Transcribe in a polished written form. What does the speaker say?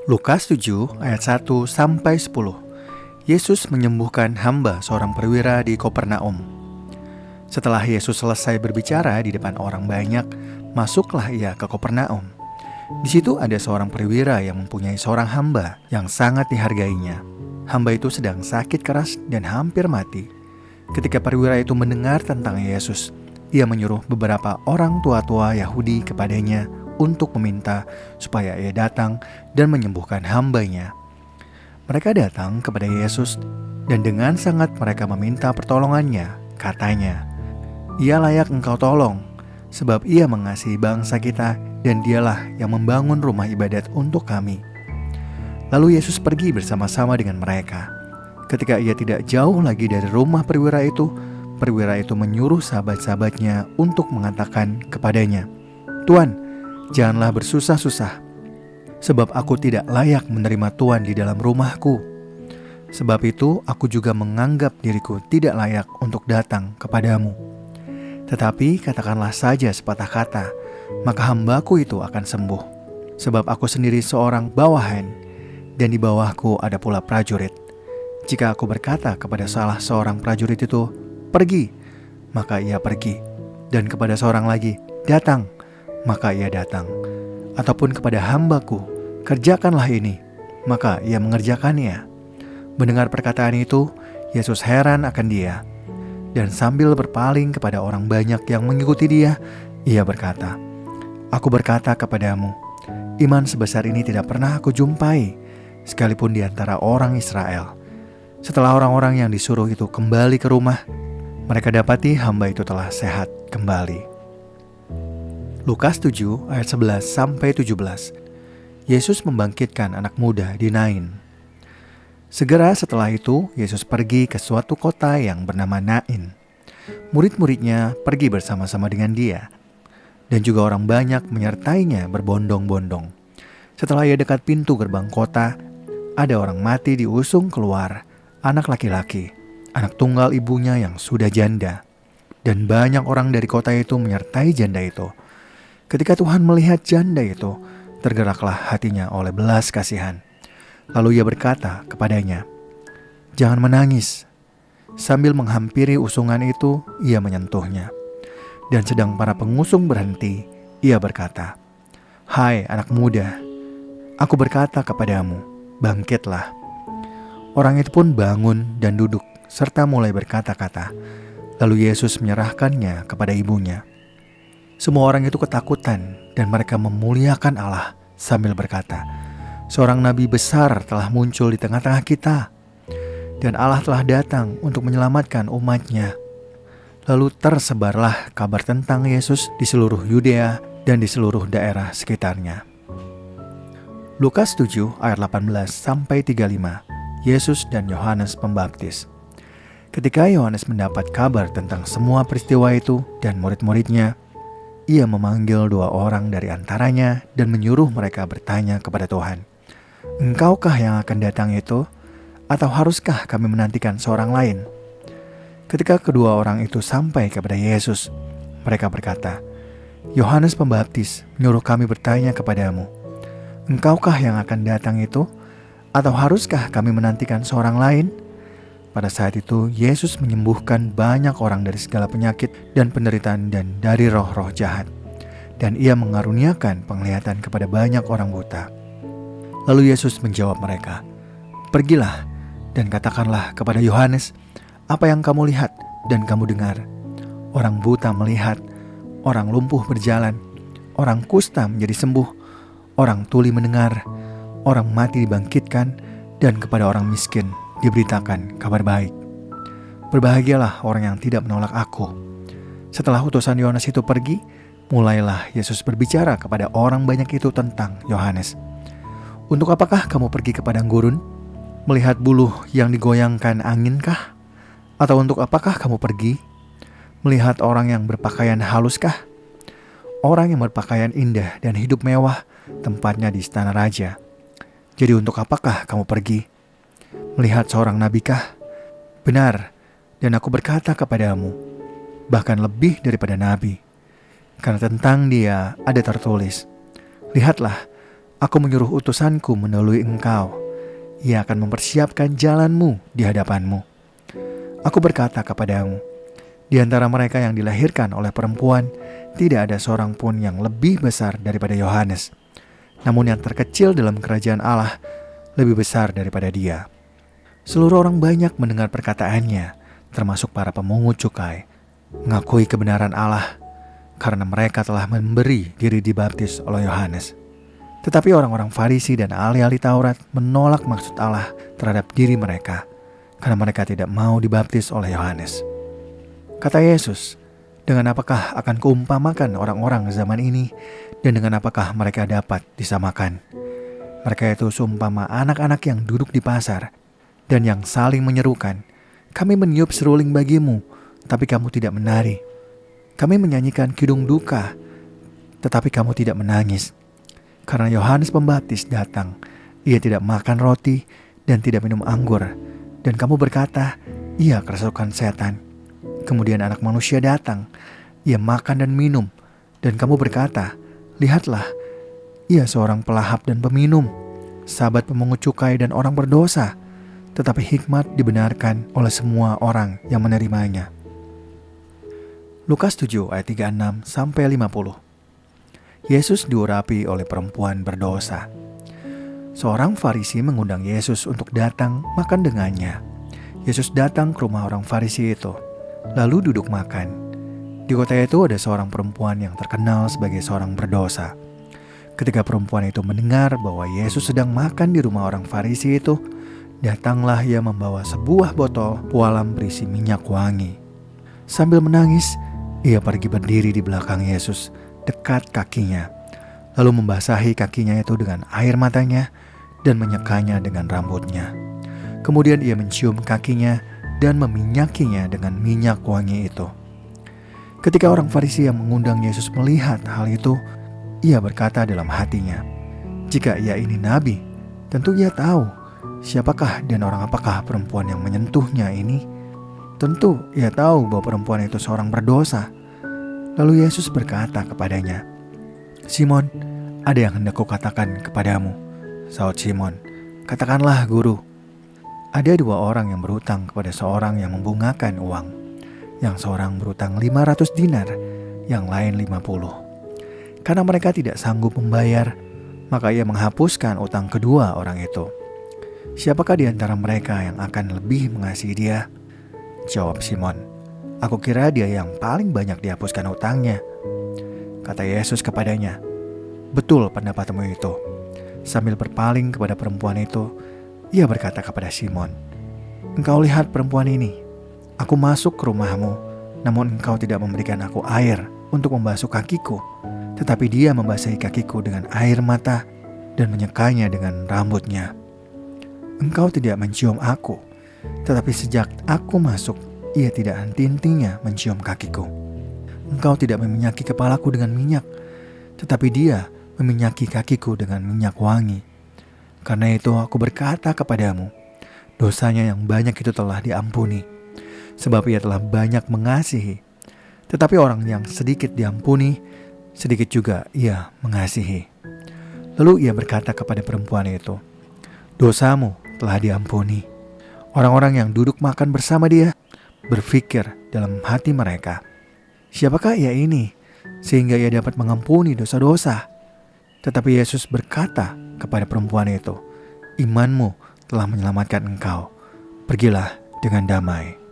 Lukas 7 ayat 1-10. Yesus menyembuhkan hamba seorang perwira di Kopernaum. Setelah Yesus selesai berbicara di depan orang banyak, masuklah ia ke Kopernaum. Di situ ada seorang perwira yang mempunyai seorang hamba yang sangat dihargainya. Hamba itu sedang sakit keras dan hampir mati. Ketika perwira itu mendengar tentang Yesus, ia menyuruh beberapa orang tua-tua Yahudi kepadanya untuk meminta supaya ia datang dan menyembuhkan hambanya. Mereka datang kepada Yesus dan dengan sangat mereka meminta pertolongannya. Katanya, "Ia layak engkau tolong, sebab ia mengasihi bangsa kita dan dialah yang membangun rumah ibadat untuk kami." Lalu Yesus pergi bersama-sama dengan mereka. Ketika ia tidak jauh lagi dari rumah perwira itu menyuruh sahabat-sahabatnya untuk mengatakan kepadanya, "Tuan, janganlah bersusah-susah, sebab aku tidak layak menerima Tuan di dalam rumahku. Sebab itu aku juga menganggap diriku tidak layak untuk datang kepadamu. Tetapi katakanlah saja sepatah kata, maka hambaku itu akan sembuh. Sebab aku sendiri seorang bawahan, dan di bawahku ada pula prajurit. Jika aku berkata kepada salah seorang prajurit itu, 'Pergi,' maka ia pergi. Dan kepada seorang lagi, 'Datang,' maka ia datang. Ataupun kepada hambaku, 'Kerjakanlah ini,' maka ia mengerjakannya." Mendengar perkataan itu, Yesus heran akan dia. Dan sambil berpaling kepada orang banyak yang mengikuti dia, ia berkata, "Aku berkata kepadamu, iman sebesar ini tidak pernah aku jumpai, sekalipun di antara orang Israel." Setelah orang-orang yang disuruh itu kembali ke rumah, mereka dapati hamba itu telah sehat kembali. Lukas 7 ayat 11-17. Yesus membangkitkan anak muda di Nain. Segera setelah itu, Yesus pergi ke suatu kota yang bernama Nain. Murid-muridnya pergi bersama-sama dengan dia, dan juga orang banyak menyertainya berbondong-bondong. Setelah ia dekat pintu gerbang kota, ada orang mati diusung keluar, anak laki-laki, anak tunggal ibunya yang sudah janda. Dan banyak orang dari kota itu menyertai janda itu. Ketika Tuhan melihat janda itu, tergeraklah hatinya oleh belas kasihan. Lalu ia berkata kepadanya, "Jangan menangis." Sambil menghampiri usungan itu, ia menyentuhnya. Dan sedang para pengusung berhenti, ia berkata, "Hai anak muda, aku berkata kepadamu, bangkitlah." Orang itu pun bangun dan duduk, serta mulai berkata-kata. Lalu Yesus menyerahkannya kepada ibunya. Semua orang itu ketakutan dan mereka memuliakan Allah sambil berkata, "Seorang nabi besar telah muncul di tengah-tengah kita, dan Allah telah datang untuk menyelamatkan umatnya." Lalu tersebarlah kabar tentang Yesus di seluruh Yudea dan di seluruh daerah sekitarnya. Lukas 7 ayat 18-35. Yesus dan Yohanes Pembaptis. Ketika Yohanes mendapat kabar tentang semua peristiwa itu dan murid-muridnya, ia memanggil 2 orang dari antaranya dan menyuruh mereka bertanya kepada Tuhan, "Engkaukah yang akan datang itu? Atau haruskah kami menantikan seorang lain?" Ketika kedua orang itu sampai kepada Yesus, mereka berkata, "Yohanes Pembaptis menyuruh kami bertanya kepadamu, engkaukah yang akan datang itu? Atau haruskah kami menantikan seorang lain?" Pada saat itu, Yesus menyembuhkan banyak orang dari segala penyakit dan penderitaan dan dari roh-roh jahat. Dan ia mengaruniakan penglihatan kepada banyak orang buta. Lalu Yesus menjawab mereka, "Pergilah dan katakanlah kepada Yohanes apa yang kamu lihat dan kamu dengar. Orang buta melihat, orang lumpuh berjalan, orang kusta menjadi sembuh, orang tuli mendengar, orang mati dibangkitkan, dan kepada orang miskin diberitakan kabar baik. Berbahagialah orang yang tidak menolak aku." Setelah utusan Yohanes itu pergi, mulailah Yesus berbicara kepada orang banyak itu tentang Yohanes. "Untuk apakah kamu pergi ke padang gurun? Melihat buluh yang digoyangkan anginkah? Atau untuk apakah kamu pergi? Melihat orang yang berpakaian haluskah? Orang yang berpakaian indah dan hidup mewah, tempatnya di istana raja. Jadi untuk apakah kamu pergi? Melihat seorang nabikah? Benar, dan aku berkata kepadamu, bahkan lebih daripada nabi. Karena tentang dia ada tertulis, 'Lihatlah, Aku menyuruh utusanku mendahului engkau. Ia akan mempersiapkan jalanmu di hadapanmu. Aku berkata kepadamu, di antara mereka yang dilahirkan oleh perempuan, tidak ada seorang pun yang lebih besar daripada Yohanes. Namun yang terkecil dalam kerajaan Allah lebih besar daripada dia. Seluruh orang banyak mendengar perkataannya, termasuk para pemungut cukai, mengakui kebenaran Allah karena mereka telah memberi diri dibaptis oleh Yohanes. Tetapi orang-orang Farisi dan ahli-ahli Taurat menolak maksud Allah terhadap diri mereka karena mereka tidak mau dibaptis oleh Yohanes. Kata Yesus, dengan apakah akan kuumpamakan orang-orang zaman ini dan dengan apakah mereka dapat disamakan? Mereka itu seumpama anak-anak yang duduk di pasar dan yang saling menyerukan, kami meniup seruling bagimu, tapi kamu tidak menari. Kami menyanyikan kidung duka, tetapi kamu tidak menangis. Karena Yohanes Pembaptis datang, ia tidak makan roti dan tidak minum anggur. Dan kamu berkata, ia kerasukan setan. Kemudian Anak Manusia datang, ia makan dan minum. Dan kamu berkata, lihatlah, ia seorang pelahap dan peminum, sahabat pemungut cukai dan orang berdosa. Tetapi hikmat dibenarkan oleh semua orang yang menerimanya. Lukas 7 ayat 36-50. Yesus diurapi oleh perempuan berdosa. Seorang Farisi mengundang Yesus untuk datang makan dengannya. Yesus datang ke rumah orang Farisi itu, lalu duduk makan. Di kota itu ada seorang perempuan yang terkenal sebagai seorang berdosa. Ketika perempuan itu mendengar bahwa Yesus sedang makan di rumah orang Farisi itu, datanglah ia membawa sebuah botol pualam berisi minyak wangi. Sambil menangis, ia pergi berdiri di belakang Yesus, dekat kakinya, lalu membasahi kakinya itu dengan air matanya dan menyekanya dengan rambutnya. Kemudian ia mencium kakinya dan meminyakinya dengan minyak wangi itu. Ketika orang Farisi yang mengundang Yesus melihat hal itu, ia berkata dalam hatinya, jika ia ini nabi, tentu ia tahu siapakah dan orang apakah perempuan yang menyentuhnya ini. Tentu ia tahu bahwa perempuan itu seorang berdosa. Lalu Yesus berkata kepadanya, Simon, ada yang hendak kukatakan kepadamu. Saud Simon, katakanlah guru. Ada dua orang yang berhutang kepada seorang yang membungakan uang. Yang seorang berhutang 500 dinar, yang lain 50. Karena mereka tidak sanggup membayar, maka ia menghapuskan utang kedua orang itu. Siapakah di antara mereka yang akan lebih mengasihi dia? Jawab Simon, aku kira dia yang paling banyak dihapuskan utangnya. Kata Yesus kepadanya, betul pendapatmu itu. Sambil berpaling kepada perempuan itu, ia berkata kepada Simon, engkau lihat perempuan ini. Aku masuk ke rumahmu, namun engkau tidak memberikan aku air untuk membasuh kakiku. Tetapi dia membasahi kakiku dengan air mata dan menyekanya dengan rambutnya. Engkau tidak mencium aku, tetapi sejak aku masuk, ia tidak henti-hentinya mencium kakiku. Engkau tidak meminyaki kepalaku dengan minyak, tetapi dia meminyaki kakiku dengan minyak wangi. Karena itu aku berkata kepadamu, dosanya yang banyak itu telah diampuni, sebab ia telah banyak mengasihi. Tetapi orang yang sedikit diampuni, sedikit juga ia mengasihi. Lalu ia berkata kepada perempuan itu, dosamu telah diampuni. Orang-orang yang duduk makan bersama dia berpikir dalam hati mereka, siapakah ia ini sehingga ia dapat mengampuni dosa-dosa? Tetapi Yesus berkata kepada perempuan itu, imanmu telah menyelamatkan engkau. Pergilah dengan damai.